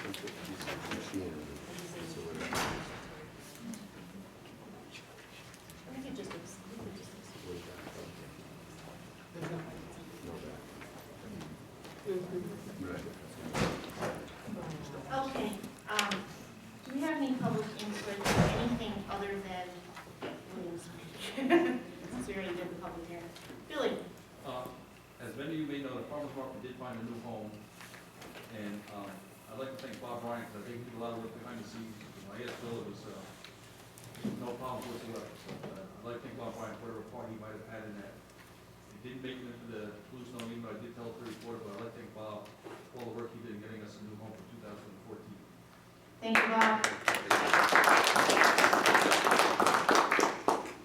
Okay, do we have any public input or anything other than Williams? Since we already did the public hearing. Billy? As many of you may know, the farmer's market did find a new home, and I'd like to thank Bob Ryan, because I think he did a lot of work behind the scenes. When I asked Bill, it was no problem whatsoever. So I'd like to thank Bob Ryan for whatever part he might have had in that. It didn't make it into the Blue Snow email, I did tell it to the reporter, but I'd like to thank Bob for all the work he did in getting us a new home for 2014. Thank you, Bob.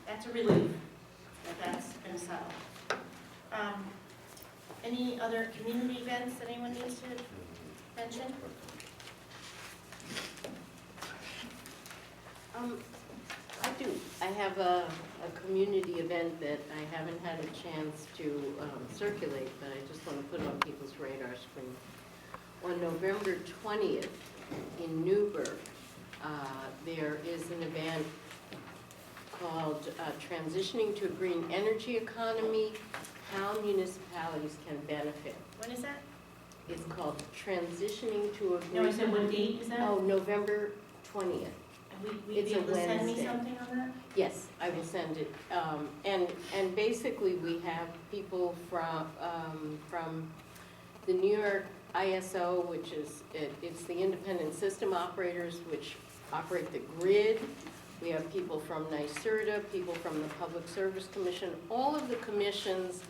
That's a relief that that's been settled. Any other community events that anyone needs to mention? I do. I have a community event that I haven't had a chance to circulate, but I just want to put on people's radar screen. On November 20th in Newburgh, there is an event called Transitioning to a Green Energy Economy, How Municipalities Can Benefit. When is that? It's called Transitioning to a Green... No, I said what date is that? Oh, November 20th. Will It's you a be able to send me Wednesday. something on that? Yes, I will send it. And basically, we have people from the New York ISO, which is, it's the independent system operators which operate the grid. We have people from NYSERDA, people from the Public Service Commission, all of the commissions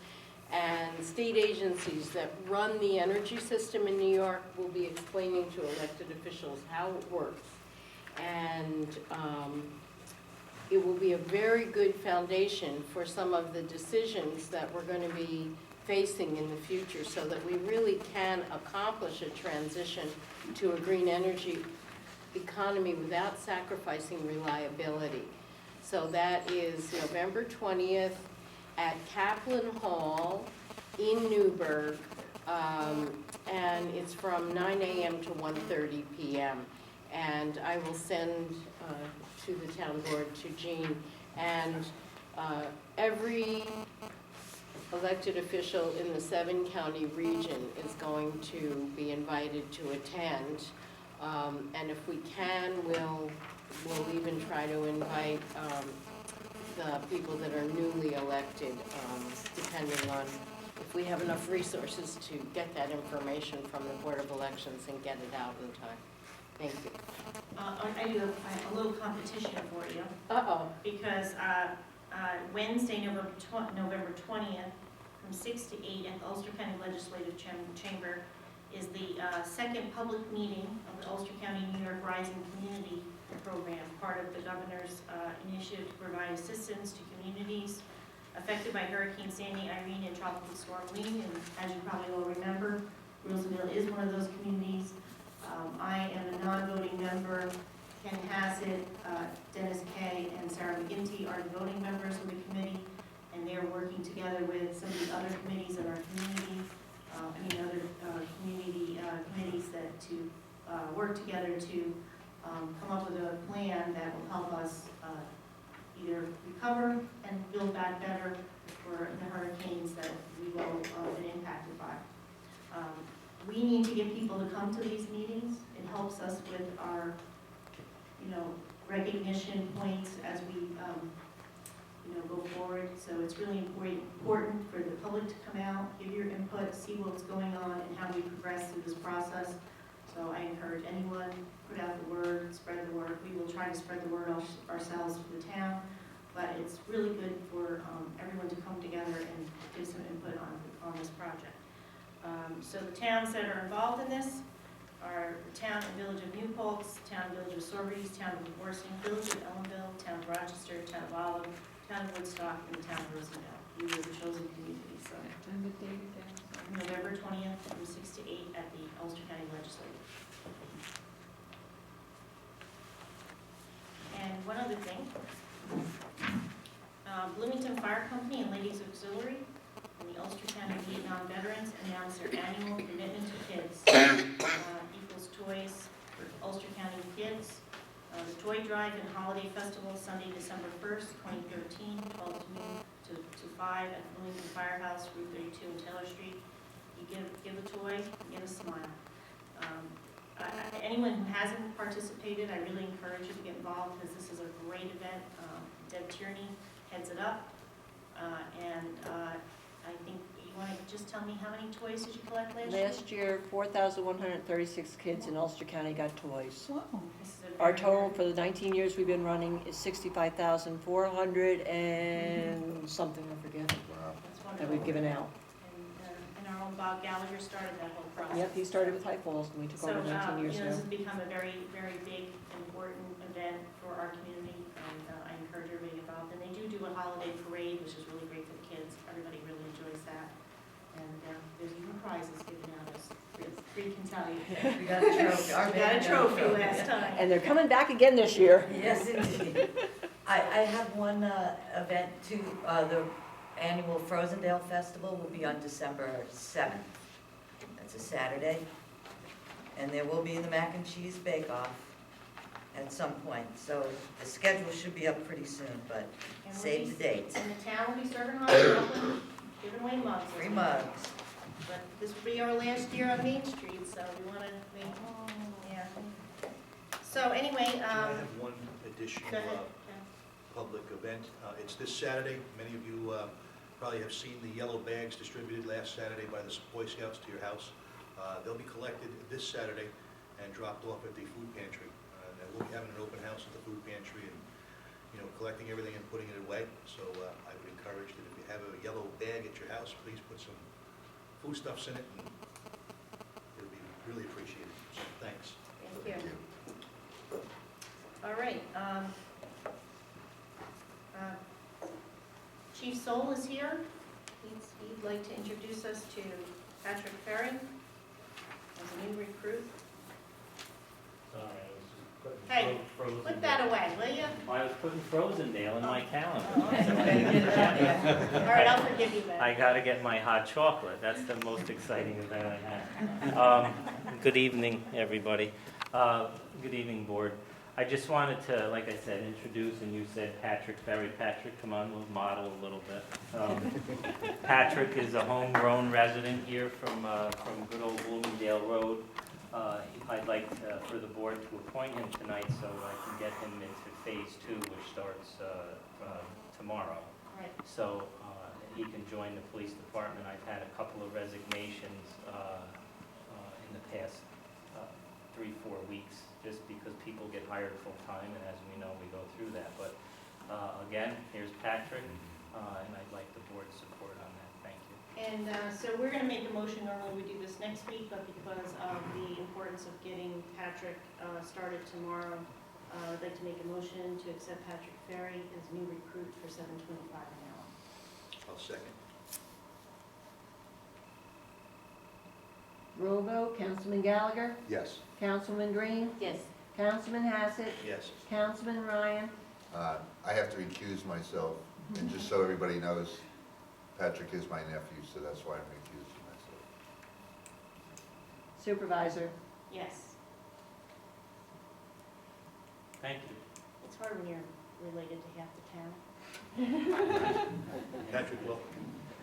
and state agencies that run the energy system in New York will be explaining to elected officials how it works. And it will be a very good foundation for some of the decisions that we're going to be facing in the future, so that we really can accomplish a transition to a green energy economy without sacrificing reliability. So that is November 20th at Kaplan Hall in Newburgh, and it's from 9 a.m. to 1:30 p.m. And I will send to the town board, to Jean, and every elected official in the 7-county region is going to be invited to attend. And if we can, we'll even try to invite the people that are newly elected, depending on if we have enough resources to get that information from the Board of Elections and get it out in time. Thank you. I do a little competition for you. Uh-oh. Because Wednesday, November 20th, from 6 to 8 at the Ulster County Legislative Chamber is the second public meeting of the Ulster County New York Rising Community Program, part of the governor's initiative to provide assistance to communities affected by Hurricane Sandy, Irene, and Tropical Storm Lee. And as you probably all remember, Rosendale is one of those communities. I am a non-voting member. Ken Hassett, Dennis Kay, and Sarah McGinty are the voting members of the committee, and they're working together with some of the other committees in our community, other community committees that to work together to come up with a plan that will help us either recover and build back better for the hurricanes that we've all been impacted by. We need to get people to come to these meetings. It helps us with our, recognition points as we, go forward. So it's really important for the public to come out, give your input, see what's going on and how we progress through this process. So I encourage anyone, put out the word, spread the word. We will try to spread the word ourselves for the town, but it's really good for everyone to come together and give some input on this project. So the towns that are involved in this are the town and village of New Paltz, town and village of Sorbies, town of Worsing, village of Ellenville, town of Rochester, town of Olive, town of Woodstock, and the town of Rosendale. You were the chosen community. So November 20th from 6 to 8 at the Ulster County Legislature. And one other thing, Bloomington Fire Company and Ladies Auxiliary and the Ulster County Vietnam Veterans announced their annual commitment to kids, equals toys, Festival, Sunday, December 1st, 2013, 12 noon to 5 at the Lincoln Firehouse, Route 32 and Taylor Street. You give a toy, you get a smile. Anyone who hasn't participated, I really encourage you to get involved because this is a great event. Deb Tierney heads it up. I think you want to just tell me how many toys did you collect last year? Last year, 4,136 kids in Ulster County got toys. Whoa. This is a Our very, total for the 19 years we've been running is 65,400 and something, I forget, That's that wonderful. we've given out. And our own Bob Gallagher started that whole process. Yep, he started with High Falls and we took over 19 years This ago. has become a very, very big, important event for our community, and I encourage everybody involved. And they do a holiday parade, which is really great for the kids. Everybody really enjoys that. And there's even prizes given out, as Bree can tell you. We got a trophy. Our We got a band trophy last time. And they're coming back again this year. Yes, indeed. I have one event too. The annual Rosendale Festival will be on December 7th. That's a Saturday. And there will be the mac and cheese bake-off at some point. So the schedule should be up pretty soon, but And we'll save be- the dates. And the town will be serving hot chocolate, giving away mugs. Free mugs. But this will be our last year on Main Street, so we want to make, yeah. So anyway, Can I have one additional go ahead. public event? It's this Saturday. Many of you probably have seen the yellow bags distributed last Saturday by the Boy Scouts to your house. They'll be collected this Saturday and dropped off at the food pantry. And we'll be having an open house at the food pantry and, collecting everything and putting it away. So I would encourage that if you have a yellow bag at your house, please put some foodstuffs in it, and it'll be really appreciated. So thanks. Thank you. All right. Chief Soul is here. He'd like to introduce us to Patrick Ferry as a new recruit. Sorry, I was just putting Hey, Frozen. Put that away, will you? I was putting Rosendale in my calendar. Oh, okay. All right, I'll forgive you I then. gotta get my hot chocolate. That's the most exciting event I have. Good evening, everybody. Good evening, board. I just wanted to, like I said, introduce, and you said Patrick Ferry. Patrick, come on, we'll model a little bit. Patrick is a homegrown resident here from good old Bloomingdale Road. I'd like for the board to appoint him tonight so I can get him into phase 2, which starts tomorrow. Right. So he can join the police department. I've had a couple of resignations in the past 3-4 weeks, just because people get hired full-time, and as we know, we go through that. But again, here's Patrick, and I'd like the board's support on that. Thank you. And so we're going to make a motion. Normally we do this next week, but because of the importance of getting Patrick started tomorrow, I'd like to make a motion to accept Patrick Ferry as new recruit for $7.25 an hour. I'll second. Roll vote, Councilman Gallagher, Yes. Councilman Green, Yes. Councilman Hassett, Yes. Councilman Ryan. I have to recuse myself, and just so everybody knows, Patrick is my nephew, so that's why I'm recusing myself. Supervisor. Yes. Thank you. It's hard when you're related to half the town. Patrick, welcome.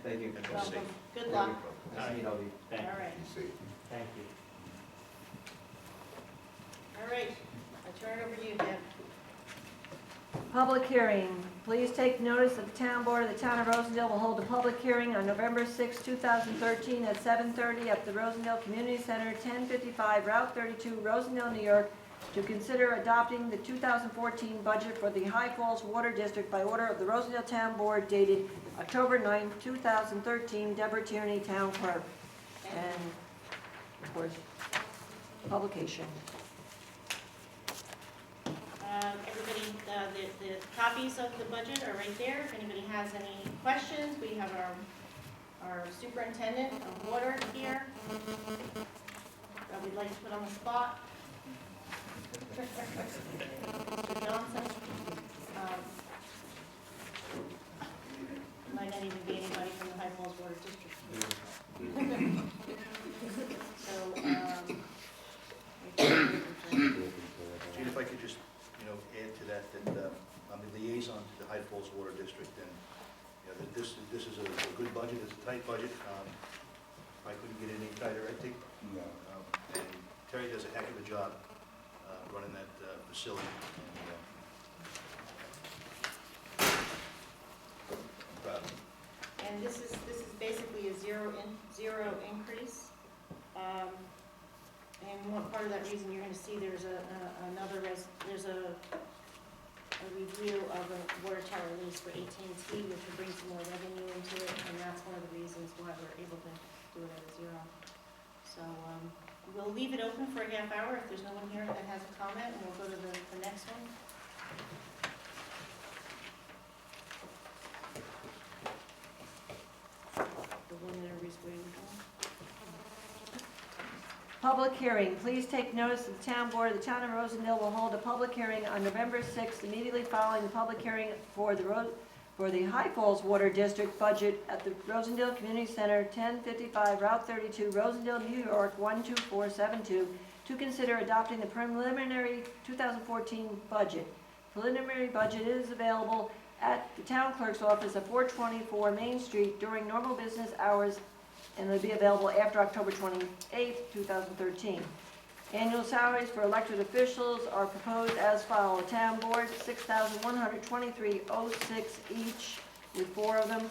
Thank you. And be Welcome. safe. Good luck. Nice to meet all of you. Thank All you. right. You see. Thank you. All right. I turn it over to you, Deb. Public hearing. Please take notice that the Town Board of the Town of Rosendale will hold a public hearing on November 6, 2013 at 7:30 at the Rosendale Community Center, 1055 Route 32, Rosendale, New York, to consider adopting the 2014 budget for the High Falls Water District by order of the Rosendale Town Board dated October 9, 2013, Deborah Tierney, Town Clerk. And, of course, publication. Everybody, the copies of the budget are right there. If anybody has any questions, we have our superintendent of water here that we'd like to put on the spot. Mr. Johnson. Might not even be anybody from the High Falls Water District. So, Gene, if I could just, add to that, Falls Water District. And this is a good budget, it's a tight budget. I couldn't get any tighter, I think. No. And Terry does a heck of a job running that facility. I'm proud of him. And this is basically a zero increase. And one part of that reason, you're gonna see there's a review of a water tower lease for AT&T, which will bring some more revenue into it, and that's one of the reasons why we're able to do it at a zero. So, we'll leave it open for a half hour if there's no one here that has a comment, and we'll go to the next one. The one that everybody's waiting for. Public hearing, please take notice that the town board of the town of Rosendale will hold a public hearing on November 6th, immediately following the public hearing for the High Falls Water District budget at the Rosendale Community Center, 1055 Route 32, Rosendale, New York, 12472, to consider adopting the preliminary 2014 budget. Preliminary budget is available at the town clerk's office at 424 Main Street during normal business hours, and it'll be available after October 28th, 2013. Annual salaries for elected officials are proposed as follows. Town board, $6,123.06 each, with 4 of them.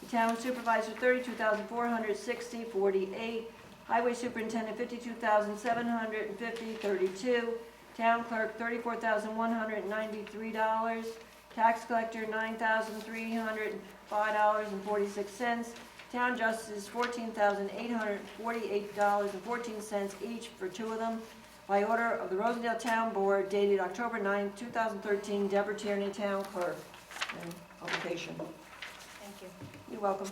The town supervisor, $32,460.48. Highway superintendent, $52,750.32. Town clerk, $34,193. Tax collector, $9,305.46. Town justice, $14,848.14 each for 2 of them. By order of the Rosendale Town Board dated October 9, 2013, Deborah Tierney, Town Clerk. And publication. Thank you. You're welcome.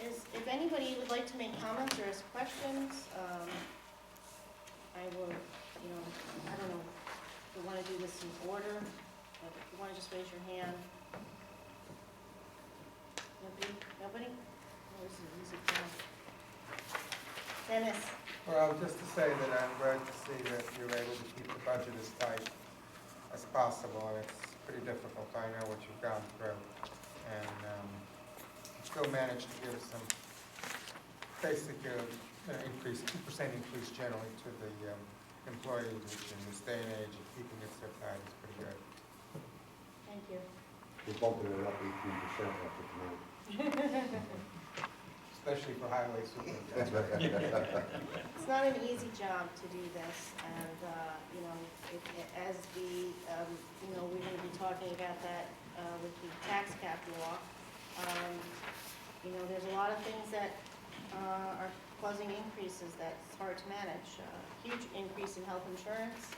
If anybody would like to make comments or ask questions, I will, I don't know if you want to do this in order, but if you want to just raise your hand. Nobody? Nobody? Oh, this is an easy one. Dennis? Well, just to say that I'm glad to see that you're able to keep the budget as tight as possible, and it's pretty difficult, I know what you've gone through. And still managed to give some basic increase, 2% increase generally to the employees, which in this day and age of keeping it so tight is pretty good. Thank you. We're bumping it up 18% after tonight. Especially for highway superintendents. It's not an easy job to do this, and, as we're going to be talking about that with the tax cap law. There's a lot of things that are causing increases that's hard to manage. Huge increase in health insurance.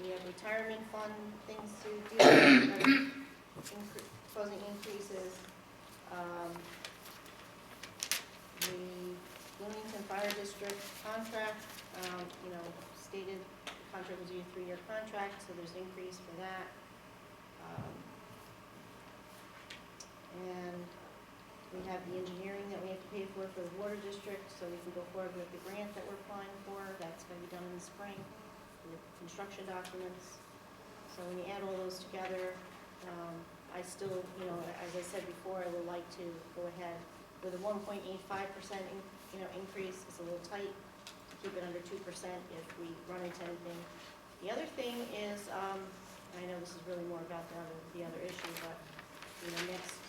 We have retirement fund things to do, causing increases. The Bloomington Fire District contract, stated the contract was a 3-year contract, so there's an increase for that. And we have the engineering that we have to pay for the water district, so we can go forward with the grant that we're applying for. That's going to be done in the spring, with construction documents. So when you add all those together, I still, as I said before, I would like to go ahead with a 1.85% increase. It's a little tight to keep it under 2% if we run into anything. The other thing is, I know this is really more about the other issue, but next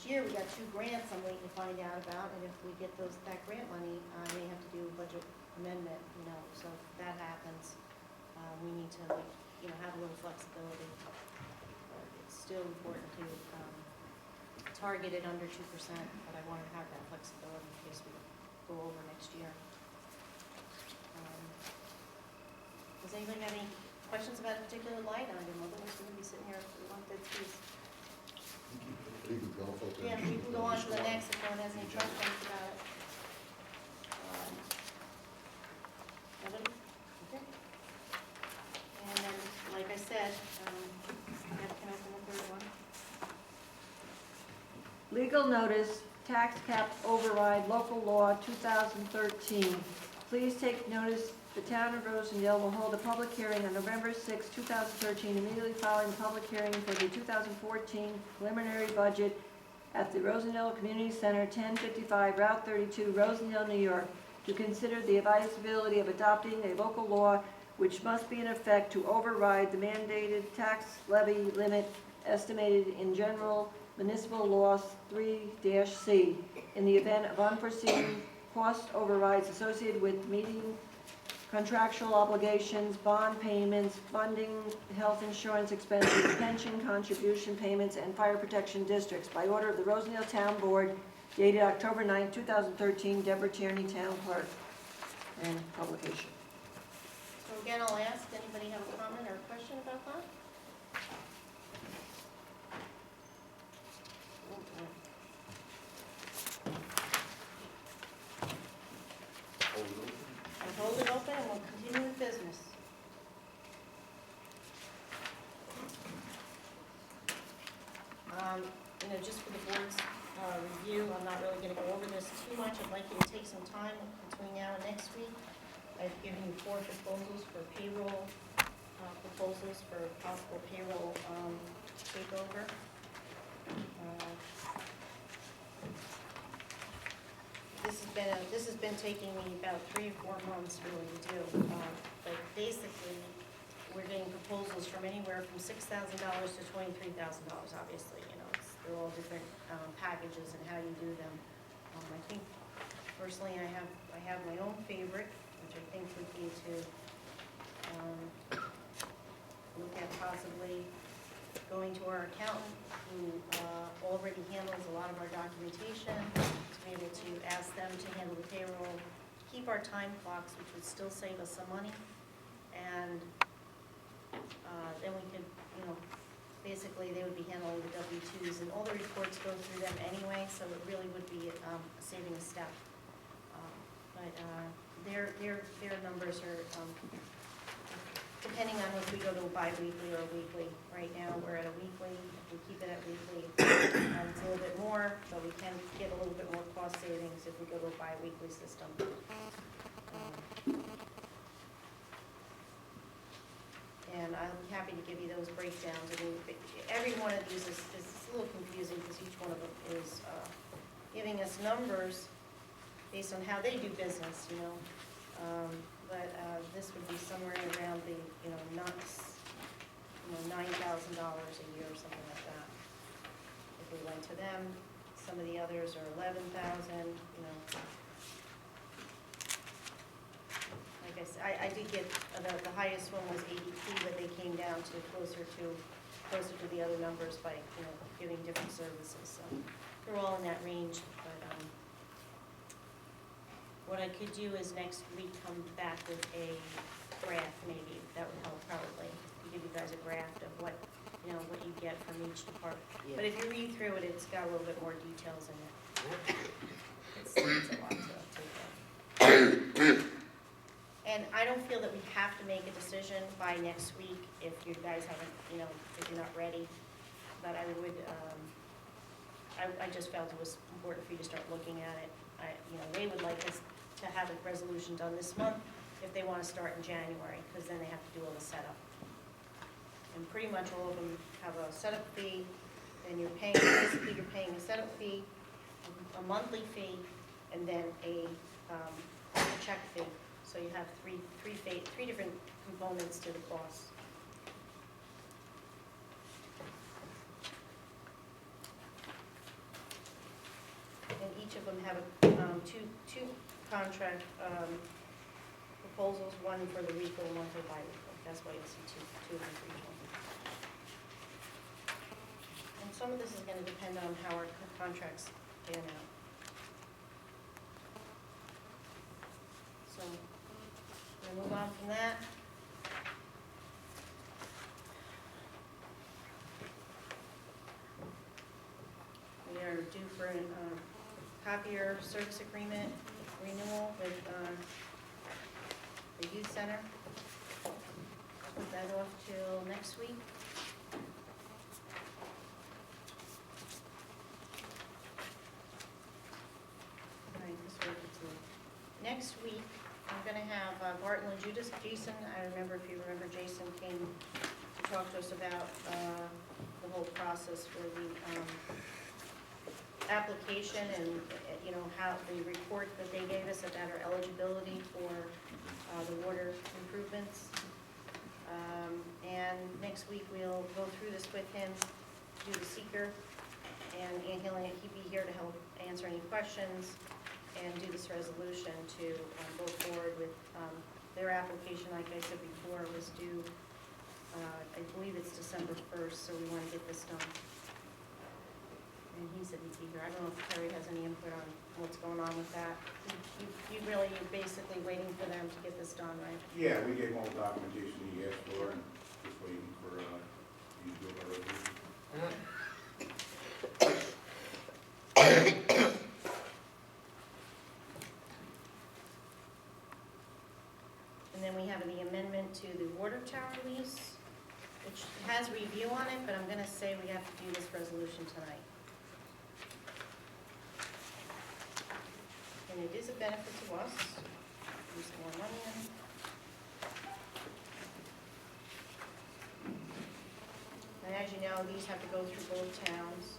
year we got 2 grants I'm waiting to find out about, and if we get that grant money, I may have to do a budget amendment. So if that happens, we need to have a little flexibility. But it's still important to target it under 2%, but I want to have that flexibility in case we go over next year. Does anybody have any questions about a particular line item? Otherwise, we're going to be sitting here for a long time. Yeah, we can go on to the next if no one has any questions about it. Nobody? Okay. And then, like I said, Deb can open the third one. Legal notice, tax cap override, local law 2013. please take notice the town of Rosendale will hold a public hearing on November 6, 2013, immediately following the public hearing for the 2014 preliminary budget at the Rosendale Community Center, 1055 Route 32, Rosendale, New York, to consider the advisability of adopting a local law which must be in effect to override the mandated tax levy limit estimated in General Municipal Law 3-C in the event of unforeseen cost overrides associated with meeting contractual obligations, bond payments, funding, health insurance expenses, pension contribution payments, and fire protection districts. By order of the Rosendale Town Board, dated October 9, 2013, Deborah Tierney, Town Clerk, and publication. So again, I'll ask, anybody have a comment or a question about that? I'll hold it open and we'll continue with business. Just for the board's review, I'm not really gonna go over this too much. I'd like you to take some time between now and next week. I've given you 4 proposals for payroll, proposals for possible payroll takeover. This has been taking me about 3 or 4 months really to do. But basically, we're getting proposals from anywhere from $6,000 to $23,000, obviously, they're all different packages and how you do them. I think, personally, I have my own favorite, which I think would be to look at possibly going to our accountant, who already handles a lot of our documentation, to be able to ask them to handle the payroll, keep our time clocks, which would still save us some money, and then we could, basically they would be handling the W-2s, and all the reports go through them anyway, so it really would be saving a step. But their numbers are, depending on if we go to a bi-weekly or a weekly. Right now, we're at a weekly. If we keep it at weekly, it's a little bit more, but we can get a little bit more cost savings if we go to a bi-weekly system. And I'll be happy to give you those breakdowns. I mean, every one of these is a little confusing because each one of them is giving us numbers based on how they do business, But this would be somewhere around the, not, $9,000 a year or something like that. If we went to them, some of the others are 11,000. Like I said, I did get the highest one was 82, but they came down to closer to the other numbers by giving different services. So they're all in that range. But what I could do is next week come back with a graph, maybe that would help probably to give you guys a graph of what you get from each department. Yeah. But if you read through it, it's got a little bit more details in it. It's a lot to take in. And I don't feel that we have to make a decision by next week if you guys haven't, if you're not ready. But I would, I just felt it was important for you to start looking at it. They would like us to have a resolution done this month if they want to start in January, because then they have to do all the setup. And pretty much all of them have a setup fee, and basically you're paying a setup fee, a monthly fee, and then a check fee. So you have three different components to the cost. And each of them have two contract proposals, one for the weekly and one for the bi-weekly. That's why you see two of them for each one. And some of this is going to depend on how our contracts pan out. So we'll move on from that. We are due for a Copier service agreement renewal with the youth center. Put that off till next week. All right, this way it's next week. I'm going gonna have Barton and Judas. Jason, I remember, if you remember, Jason came to talk to us about the whole process for the application and, you know, how the report that they gave us about our eligibility for the water improvements. And next week, we'll go through this with him, do the seeker, and he'll be here to help answer any questions and do this resolution to go forward with their application, like I said before, was due, I believe it's December 1st, so we want to get this done. And he said he'd be here. I don't know if Terry has any input on what's going on with that. You're basically waiting for them to get this done, right? Yeah, we gave him all the documentation he asked for, and just waiting for, you to do a resolution. And then we have the amendment to the water tower lease, which has review on it, but I'm gonna say we have to do this resolution tonight. And it is a benefit to us, use more money in. And as you know, these have to go through both towns.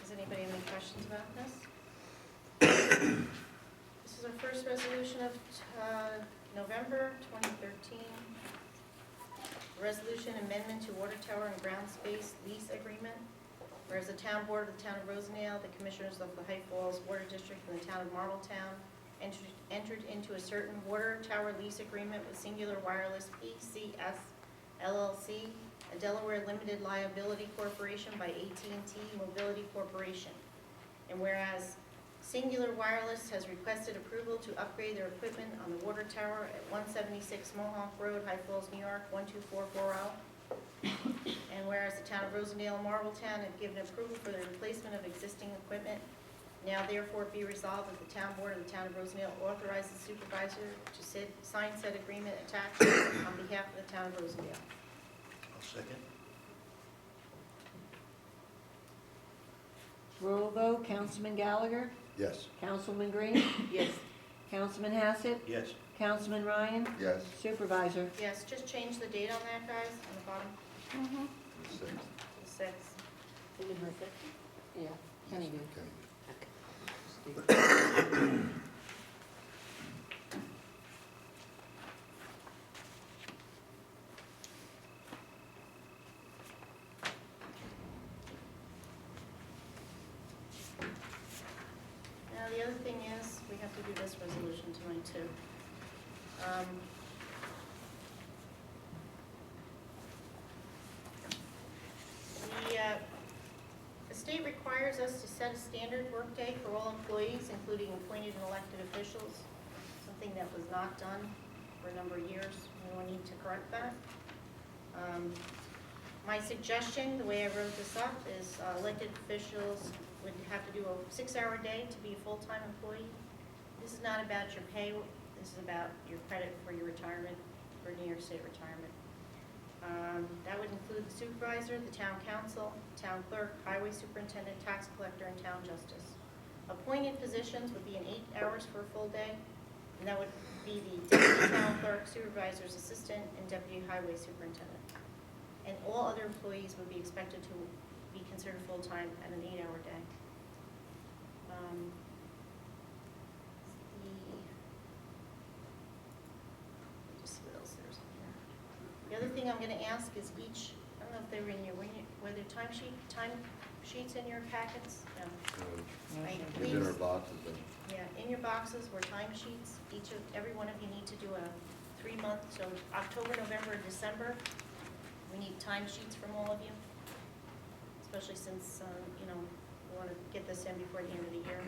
Does anybody have any questions about this? This is our first resolution of November 2013. Resolution amendment to water tower and ground space lease agreement. Whereas the town board of the town of Rosendale, the commissioners of the High Falls Water District, and the town of Marltown entered into a certain water tower lease agreement with Singular Wireless PCS LLC, a Delaware limited liability corporation by AT&T Mobility Corporation. And whereas Singular Wireless has requested approval to upgrade their equipment on the water tower at 176 Mohawk Road, High Falls, New York, 12440. And whereas the town of Rosendale and Marltown have given approval for the replacement of existing equipment, now therefore be resolved that the town board of the town of Rosendale authorize the supervisor to sign said agreement attached on behalf of the town of Rosendale. I'll second. Roll vote, Councilman Gallagher, Yes. Councilman Green, Yes. Councilman Hassett, Yes. Councilman Ryan, Yes. Supervisor. Yes, just change the date on that, guys, on the bottom, The sixth. the 6th. Yeah, Kenny did. Okay. Now, the other thing is, we have to do this resolution tonight, too. The state requires us to set a standard workday for all employees, including appointed and elected officials, something that was not done for a number of years. We will need to correct that. My suggestion, the way I wrote this up, is elected officials would have to do a 6-hour day to be a full-time employee. This is not about your pay, this is about your credit for your retirement, for New York State retirement. That would include the supervisor, the town council, town clerk, highway superintendent, tax collector, and town justice. Appointed positions would be in 8 hours for a full day, and that would be the deputy town clerk, supervisor's assistant, and deputy highway superintendent. And all other employees would be expected to be considered full-time at an 8-hour day. Just see what else there's on here. The other thing I'm gonna ask is I don't know if they were in your, were there time sheets in your packets? No. Right, It's in our please. boxes, and Yeah, in your boxes were time sheets. Every one of you need to do a 3-month, so October, November, and December. We need time sheets from all of you, especially since, we want to get this in before the end of the year.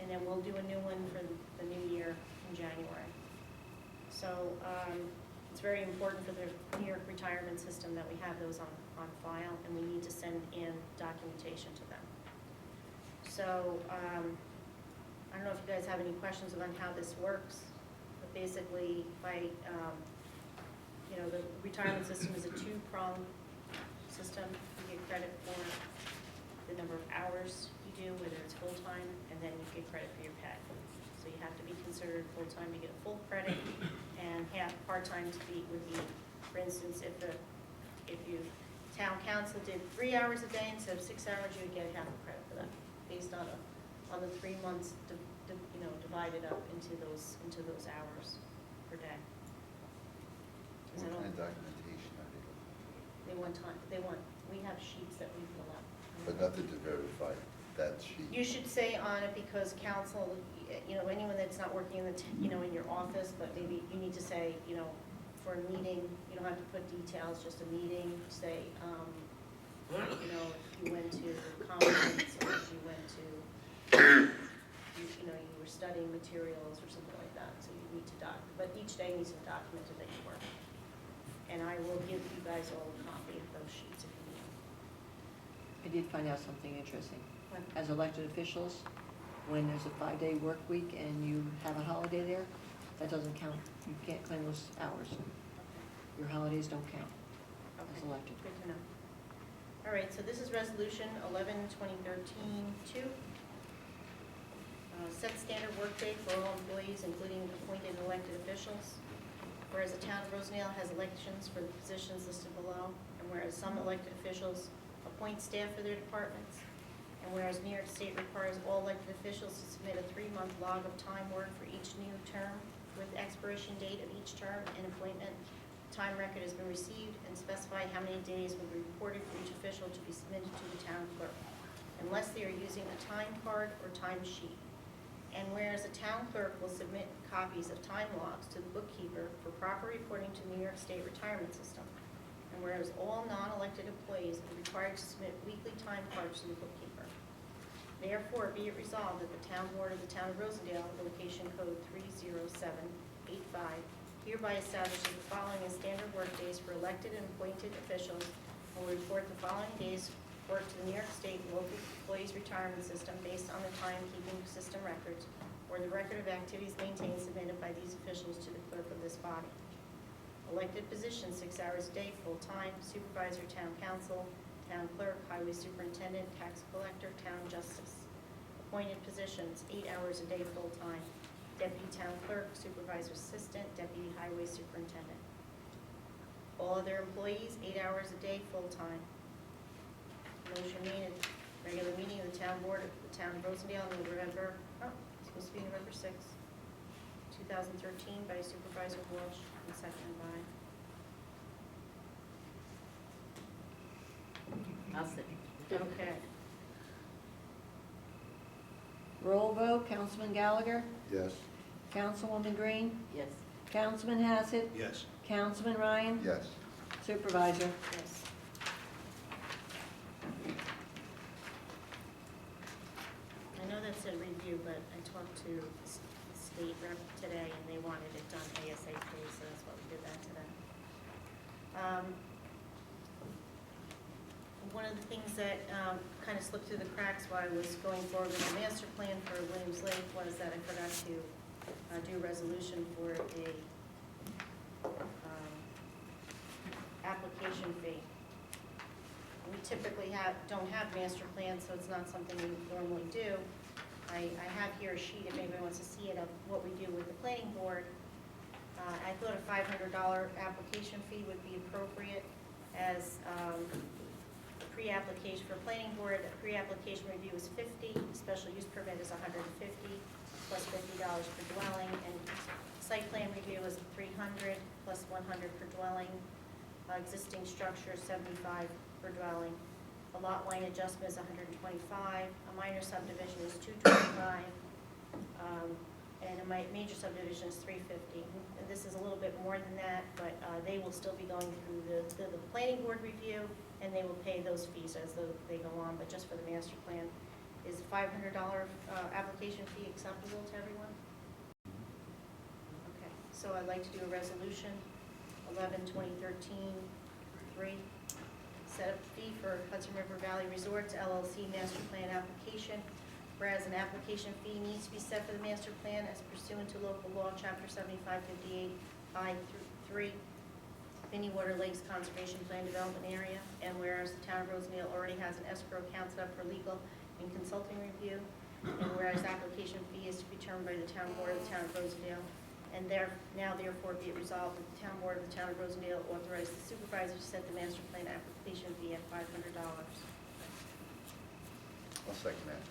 And then we'll do a new one for the new year in January. So it's very important for the New York retirement system that we have those on file, and we need to send in documentation to them. So I don't know if you guys have any questions on how this works, but basically by retirement system is a two-pronged system. You get credit for the number of hours you do, whether it's full-time, and then you get credit for your pay. So you have to be considered full-time to get a full credit, and half part-time would be, for instance, if you, town council did 3 hours a day instead of 6 hours, you would get half a credit for that, based on the 3 months, divided up into those hours per day. Is What that all? kind of documentation are they looking We have sheets that we fill out. for? But nothing to verify that sheet. You should say on it, because council, anyone that's not working in in your office, but maybe you need to say, for a meeting, you don't have to put details, just a meeting, say, if you went to a conference, or if you went to, you were studying materials or something like that, so you need to but each day needs to be documented that you work. And I will give you guys all a copy of those sheets if you need them. I did find out something interesting. What? As elected officials, when there's a 5-day work week and you have a holiday there, that doesn't count. You can't claim those hours. Your holidays don't count as Okay. elected. Good to know. All right, so this is Resolution 11/2013-2. Set standard workday for all employees, including appointed and elected officials. Whereas the town of Rosendale has elections for the positions listed below, and whereas some elected officials appoint staff for their departments, and whereas New York State requires all elected officials to submit a 3-month log of time worked for each new term with expiration date of each term and appointment time record has been received, and specify how many days will be reported for each official to be submitted to the town clerk, unless they are using a time card or time sheet. And whereas the town clerk will submit copies of time logs to the bookkeeper for proper reporting to the New York State retirement system. And whereas all non-elected employees are required to submit weekly time cards to the bookkeeper. Therefore, be it resolved that the town board of the town of Rosendale, location code 30785, hereby establishes the following as standard work days for elected and appointed officials, and will report the following days work to the New York State local employees retirement system based on the timekeeping system records or the record of activities maintained submitted by these officials to the clerk of this body. Elected positions, 6 hours a day, full-time, supervisor, town council, town clerk, highway superintendent, tax collector, town justice. Appointed positions, 8 hours a day, full-time, deputy town clerk, supervisor assistant, deputy highway superintendent. All other employees, 8 hours a day, full-time. Motion made at regular meeting of the town board of the town of Rosendale on November, it's supposed to be November 6th, 2013, by Supervisor Walsh and seconded by. I'll second. Okay. Roll vote, Councilman Gallagher, Yes. Councilwoman Green, Yes. Councilman Hassett, Yes. Councilman Ryan, Yes. Supervisor. Yes. I know that's a review, but I talked to the state rep today, and they wanted it done ASAP, so that's why we did that today. One of the things that kind of slipped through the cracks while I was going forward with the master plan for Williams Lake was that I forgot to do a resolution for a application fee. We typically don't have master plans, so it's not something we normally do. I have here a sheet, if anybody wants to see it, of what we do with the planning board. I thought a $500 application fee would be appropriate as pre-application for planning board. A pre-application review is $50, special use permit is $150, plus $50 per dwelling, and site plan review is $300, plus $100 per dwelling. Existing structure, $75 per dwelling. A lot line adjustment is $125. A minor subdivision is $225. And a major subdivision is $350. And this is a little bit more than that, but they will still be going through the planning board review, and they will pay those fees as they go on. But just for the master plan, is a $500 application fee acceptable to everyone? Okay, so I'd like to do a resolution, 11/2013-3. Set up fee for Hudson River Valley Resorts LLC master plan application. Whereas an application fee needs to be set for the master plan as pursuant to local law, chapter 7558 I through 3. Mini Water Lakes Conservation Plan Development Area, and whereas the town of Rosendale already has an escrow account set up for legal and consulting review, and whereas application fee is to be determined by the town board of the town of Rosendale, and now therefore be it resolved that the town board of the town of Rosendale authorize the supervisor to set the master plan application fee at $500. I'll second that.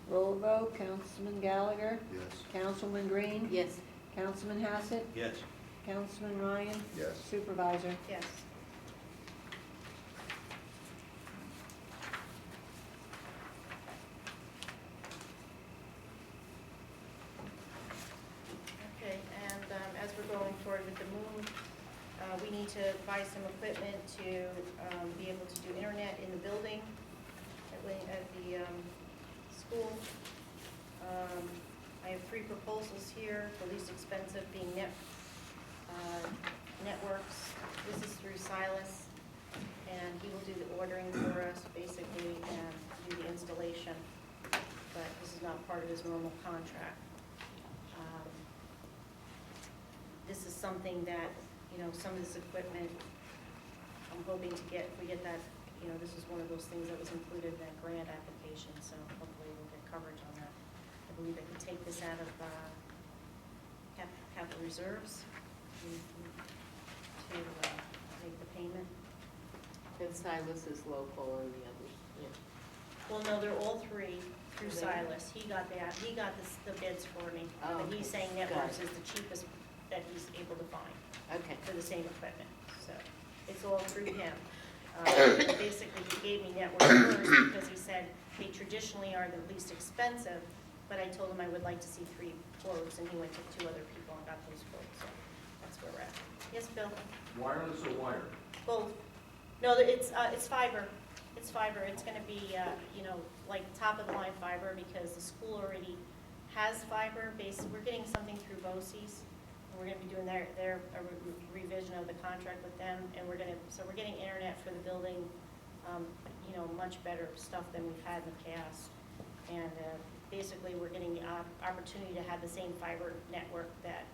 Roll vote, Councilman Gallagher, Yes. Councilman Green, Yes. Councilman Hassett, Yes. Councilman Ryan, Yes. Supervisor. Yes. Okay, and as we're going forward with the move, we need to buy some equipment to be able to do internet in the building at the school. I have 3 proposals here, the least expensive being Networks. This is through Silas, and he will do the ordering for us, basically, and do the installation, but this is not part of his normal contract. This is something that, some of this equipment, I'm hoping to get, if we get that, this is one of those things that was included in that grant application, so hopefully we'll get coverage on that. I believe I can take this out of capital reserves to make the payment. And Silas is local and the others, yeah. Well, no, they're all 3 through Are they? Silas. He got the bids for me, Oh, but he's saying got Networks it. is the cheapest that he's able to find Okay. for the same equipment, so it's all through him. Basically, he gave me Networks first because he said they traditionally are the least expensive, but I told him I would like to see 3 quotes, and he went to 2 other people and got those quotes, so that's where we're at. Yes, Bill? Wireless or wired? Both. No, it's fiber. It's fiber. It's gonna be, like top-of-the-line fiber, because the school already has fiber. We're getting something through BOCES, and we're gonna be doing their revision of the contract with them, and we're getting internet for the building, much better stuff than we've had in the past. And basically, we're getting the opportunity to have the same fiber network that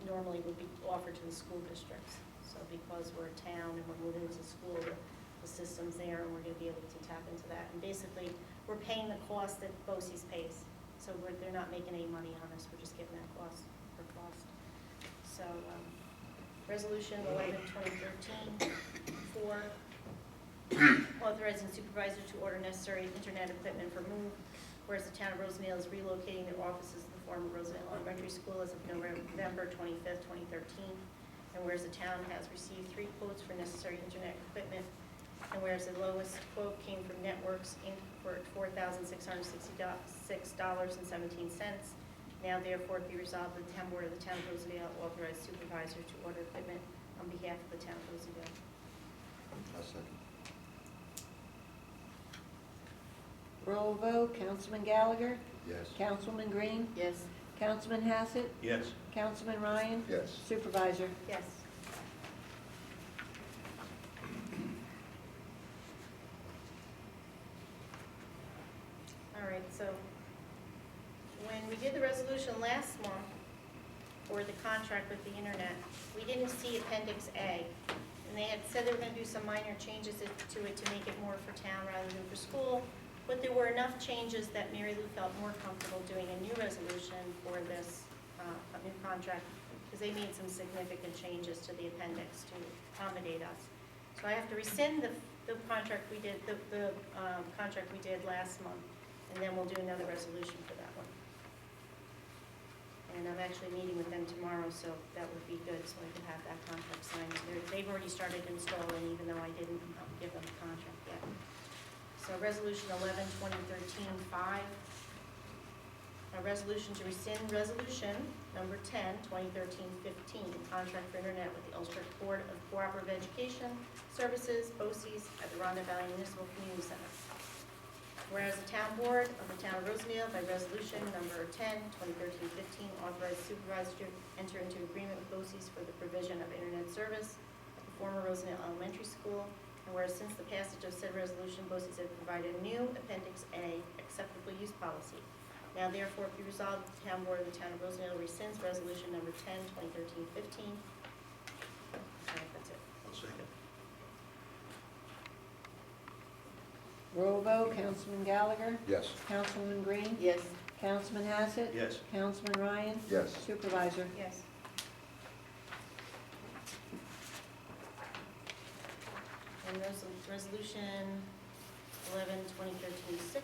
normally would be offered to the school districts. So because we're a town and we're moving into school, the system's there, and we're gonna be able to tap into that. And basically, we're paying the cost that BOCES pays. So they're not making any money on us, we're just getting that cost for cost. So, Resolution 11/2013, 4, authorizing supervisor to order necessary internet equipment for move, whereas the town of Rosendale is relocating their offices in the former Rosendale Elementary School as of November 25th, 2013. And whereas the town has received 3 quotes for necessary internet equipment, and whereas the lowest quote came from Networks Inc. for $4,666.17, now therefore be resolved that the town board of the town of Rosendale authorize supervisor to order equipment on behalf of the town of Rosendale. I'll second. Roll vote, Councilman Gallagher, Yes. Councilman Green, Yes. Councilman Hassett, Yes. Councilman Ryan, Yes. Supervisor. Yes. All right, so when we did the resolution last month for the contract with the internet, we didn't see Appendix A. And they had said they were gonna do some minor changes to it to make it more for town rather than for school. But there were enough changes that Mary Lou felt more comfortable doing a new resolution for this, a new contract, because they made some significant changes to the appendix to accommodate us. So I have to rescind the contract we did, the contract we did last month, and then we'll do another resolution for that one. And I'm actually meeting with them tomorrow, so that would be good, so I can have that contract signed. They've already started installing, even though I didn't give them the contract yet. So Resolution 11/2013-5, a resolution to rescind Resolution Number 10, 2013-15, contract for internet with the Ulster Board of Cooperative Education Services, BOCES, at the Rhondda Valley Municipal Community Center. Whereas the town board of the town of Rosendale, by resolution number 10, 2013-15, authorized supervisor to enter into agreement with BOCES for the provision of internet service at the former Rosendale Elementary School. And whereas since the passage of said resolution, BOCES had provided a new Appendix A acceptable use policy. Now therefore be resolved, that the town board of the town of Rosendale rescinds resolution number 10, 2013-15. That's it. I'll second. Roll vote, Councilman Gallagher, Yes. Councilwoman Green, Yes. Councilman Hassett, Yes. Councilman Ryan, Yes. Supervisor. Yes. And resolution 11, 2013-6.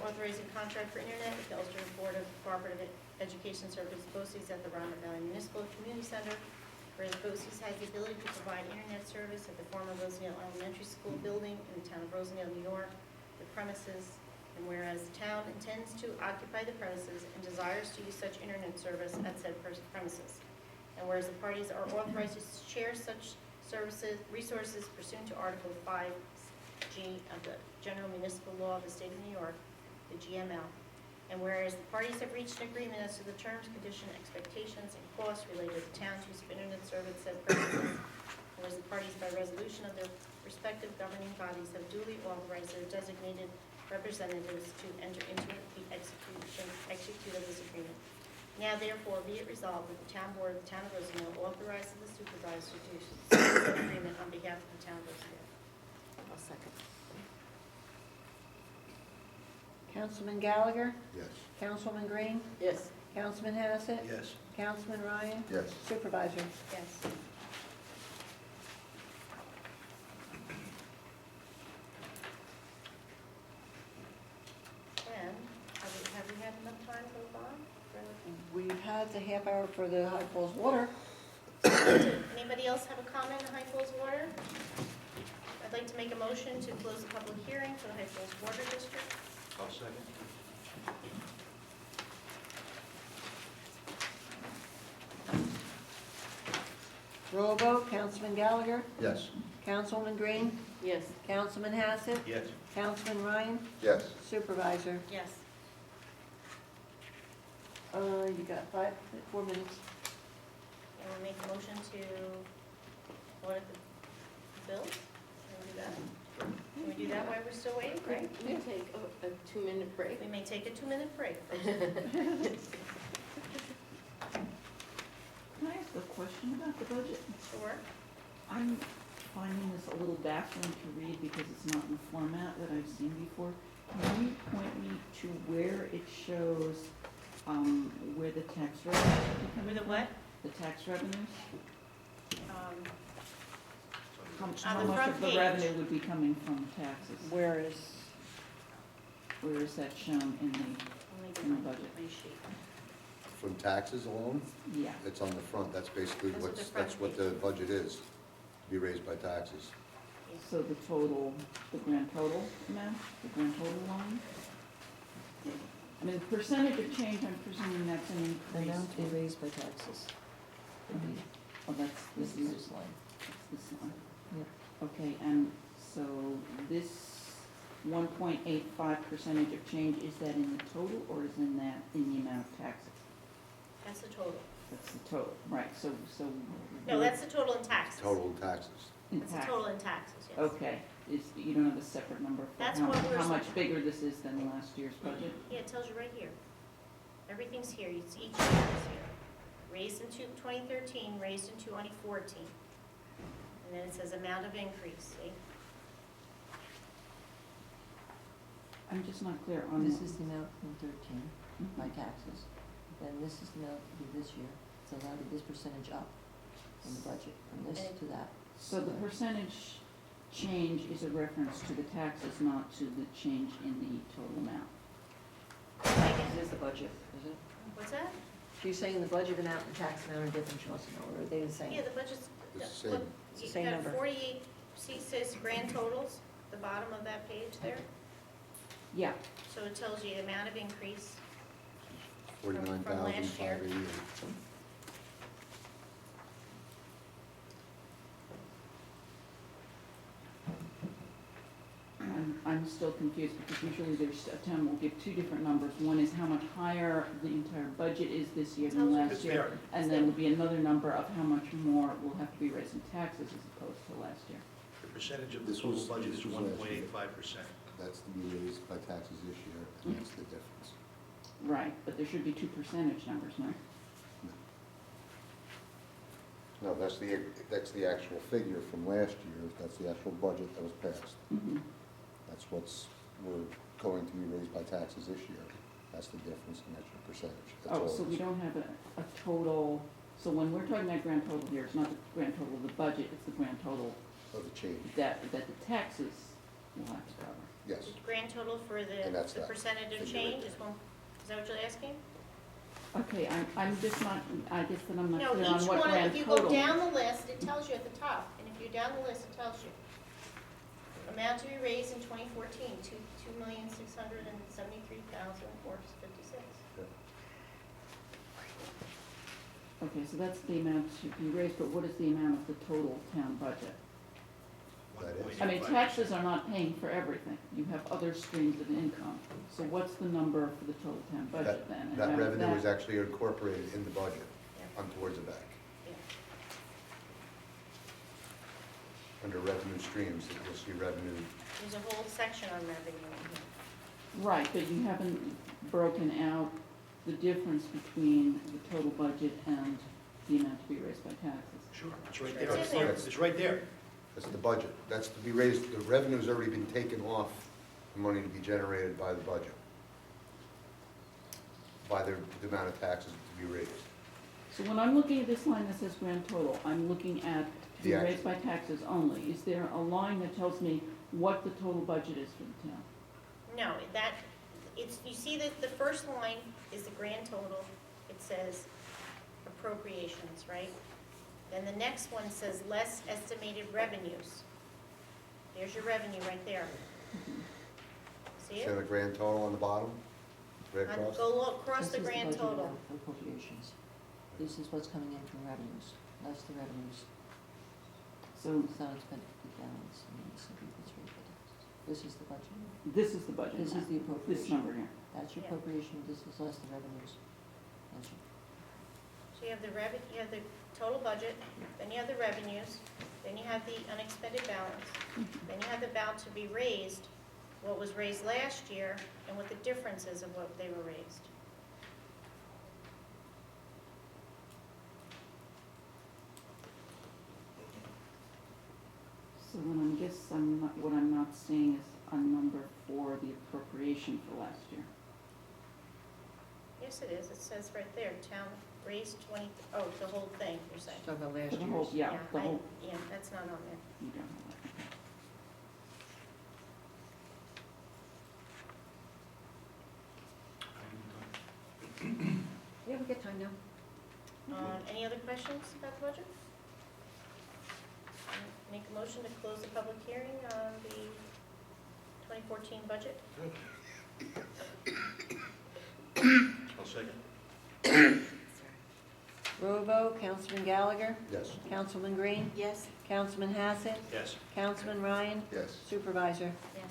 Authorizing contract for internet with the Ulster Board of Cooperative Education Services BOCES at the Rhonda Valley Municipal Community Center, whereas BOCES has the ability to provide internet service at the former Rosendale Elementary School building in the town of Rosendale, New York, the premises, and whereas the town intends to occupy the premises and desires to use such internet service at said premises, and whereas the parties are authorized to share such services, resources pursuant to Article 5G of the General Municipal Law of the State of New York, the GML, and whereas the parties have reached an agreement as to the terms, conditions, expectations, and costs related to town's use of internet service said premises, and whereas the parties by resolution of their respective governing bodies have duly authorized their designated representatives to enter into the execute of this agreement. Now therefore be it resolved that the town board of the town of Rosendale authorizes the supervisor to do such agreement on behalf of the town of Rosendale. I'll second. Councilman Gallagher, Yes. Councilwoman Green, Yes. Councilman Hassett, Yes. Councilman Ryan, Yes. Supervisor. Yes. And have we had enough time to move on? We've had the half hour for the High Falls Water. Anybody else have a comment on High Falls Water? I'd like to make a motion to close the public hearing for the High Falls Water District. I'll second. Roll vote, Councilman Gallagher, Yes. Councilwoman Green, Yes. Councilman Hassett, Yes. Councilman Ryan, Yes. Supervisor. Yes. You got 4 minutes. And we'll make a motion to audit the bills? Can we do that? Can we do that while we're still waiting? Right? We take a 2-minute break. We may take a 2-minute break. Can I ask a question about the budget? Sure. I'm finding this a little baffling to read because it's not in the format that I've seen before. Can you point me to where it shows, where the tax revenues are coming With the from? what? The tax revenues? How On the much front of the page. revenue would be coming from taxes? Where is, Where is that shown in Let me get In the my budget. my sheet. From taxes alone, yeah, it's on the front. That's basically That's what what's, the front that's what the budget is, to be raised by taxes. so the total, the grand total amount, the grand total line? I mean, the percentage of change, I'm presuming that's an increase. Amount to be raised by taxes. Would be Oh, that's, this is this line. this line. Yep. Okay, and so this 1.85% of change, is that in the total or is in that, in the amount of taxes? That's the total. That's the total, right, so. No, that's the total in taxes. Total taxes. in That's the tax. total in taxes, yes. Okay, you don't have a separate number for That's how, what we're- how much bigger this is than last year's budget? Yeah, it tells you right here. Everything's here, each year is here. Raised in 2013, raised in 2014. And then it says amount of increase, see? I'm just not clear on This is the amount in 13 Mhm. by taxes. Then this is the amount to be this year. So that'll be this percentage up in the budget, from this to that. So the percentage change is a reference to the taxes, not to the change in the total amount. This is the budget, is it? What's that? She's saying the budget amount and tax amount are different, she wants to know, or are they the same? Yeah, the budget's, It's the look, same. It's the you same got number. 48, see, it says grand totals, the bottom of that page there. Yeah, So it tells you the amount of increase. 49,588. I'm still confused because usually a town will give two different numbers. One is how much higher the entire budget is this year than last It's year. fair. And then there'll be another number of how much more will have to be raised in taxes as opposed to last year. The percentage of the This total was- budget this is was last year. 1.85%. That's to be raised by taxes this year, and that's the difference. Right, but there should be two percentage numbers, no? No, that's the actual figure from last year, that's the actual budget that was passed. Mhm. That's we're going to be raised by taxes this year. That's the difference, and that's your percentage. That's Oh, all so it we is. don't have a total, so when we're talking about grand total here, it's not the grand total of the budget, it's the grand total Of the change, that the taxes will have to cover. yes. The grand total for And that's the that percentage of figure right change there. is that what you're asking? Okay, I'm just not, I guess that I'm not No, clear on each what one, grand if you total go down is. the list, it tells you at the top, and if you're down the list, it tells you. Amount to be raised in 2014, $2,673,456. Okay, so that's the amount to be raised, but what is the amount of the total town budget? That is. I mean, taxes are not paying for everything. You have other streams of income. So what's the number for the total town budget then? And That out of revenue that- was actually incorporated in the budget, Yeah. on towards the back. Yeah. Under revenue streams, you'll see revenue, There's a whole section on revenue in here. Right, but you haven't broken out the difference between the total budget and the amount to be raised by taxes. Sure, it's right It's there. in there. It's right there. that's the budget. That's to be raised, the revenue's already been taken off the money to be generated by the budget. By the amount of taxes to be raised. So when I'm looking at this line that says grand total, I'm looking at to be The raised by taxes only. Is there a line that tells me what the total budget is for the town? No, you see that the first line is the grand total. It says appropriations, right? Then the next one says less estimated revenues. There's your revenue right there. See See it? the grand total on the bottom? Red cross? Go look across This the is grand budget total. amount for appropriations. This is what's coming in from revenues, less the revenues. So It's not expended balance, I mean, some people's raised by taxes. This is the budget. this is the budget This is amount, the this appropriation. number here. That's your Yeah. appropriation, this is less the revenues. That's your- So you have you have the total budget, then you have the revenues, then you have the unexpended balance, then you have the amount to be raised, what was raised last year, and what the difference is of what they were raised. So then what I'm not seeing is a number for the appropriation for last year. Yes, it is. It says right there, town raised the whole thing, you're saying. Talking about last For the whole, year's. yeah, the whole, Yeah, that's not on there. you don't have that, okay. Yeah, we get time now. Any other questions about the budget? Make a motion to close the public hearing on the 2014 budget. I'll second. Roll vote, Councilman Gallagher, Yes. Councilman Green, Yes. Councilman Hassett, Yes. Councilman Ryan, Yes. Supervisor. Yes.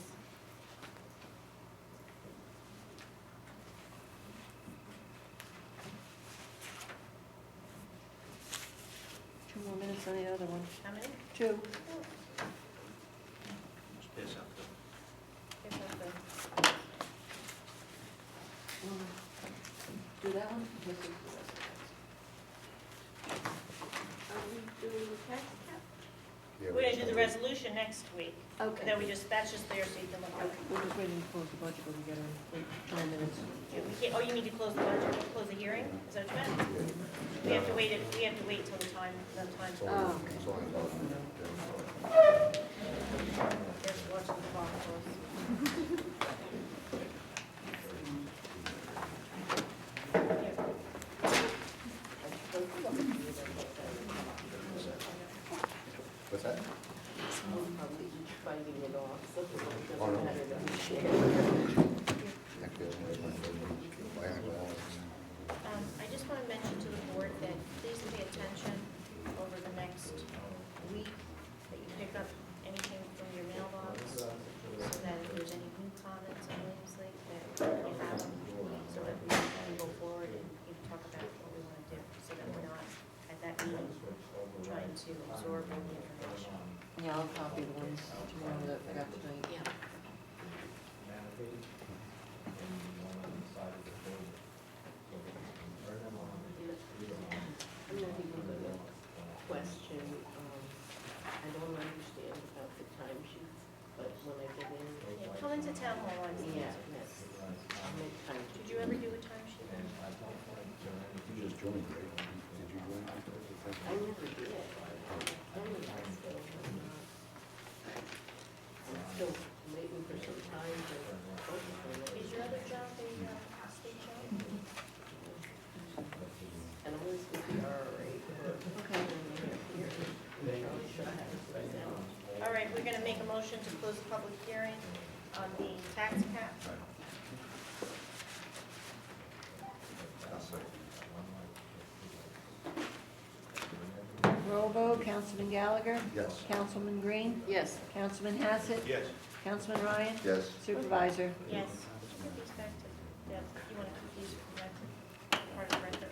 Two more minutes on the other one. How many? Two. Just pass out the. Here's one thing. Do that one? Yeah, We're gonna do the just- resolution next week. Okay. Then that's just there so you can look at it. We're just waiting to close the budget, but we got 10 minutes. Oh, you need to close the budget, close the hearing? Is that what you meant? We have to wait till the time. It's Oh. only- it's only about a minute, yeah. Just watching the clock close. What's that? Probably each fighting it off, so it Oh, no. doesn't matter that we share. I just want to mention to the board that please pay attention over the next week, that you pick up anything from your mailbox, so that if there's any new comments on Williams Lake, that you have them, so that we can go forward and talk about what we want to do, so that we're not at that meeting trying to absorb all the information. Yeah, I'll copy the ones tomorrow that I got tonight. Yeah. I'm not even gonna question, I don't understand about the timesheets, but when I get in. Yeah, come into town hall on Yeah, Tuesday. yes, I'll make time to. Did you ever do a timesheet? You just joined, right? Did you join? I never did. I'm still waiting for some time to focus on it. Is your other job a state job? And I was with the RRA for Okay. years. Probably should have it down. All right, we're gonna make a motion to close the public hearing on the tax cap. I'll second. Roll vote, Councilman Gallagher, Yes. Councilman Green, Yes, Councilman Hassett, Yes. Councilman Ryan, Yes. Supervisor. Yes. Give these back to Deb. You wanna keep these for the record? Part of the record?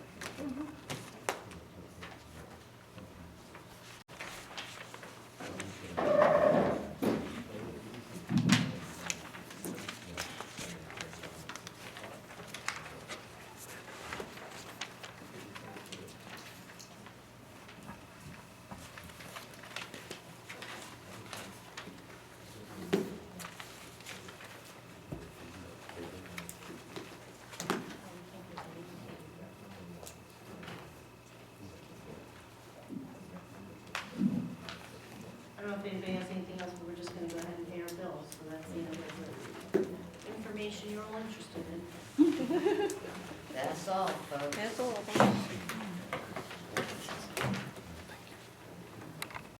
I don't know if anybody has anything else, but we're just gonna go ahead and pay our bills, so that's the end of the information you're all interested in. That's all, folks. That's all.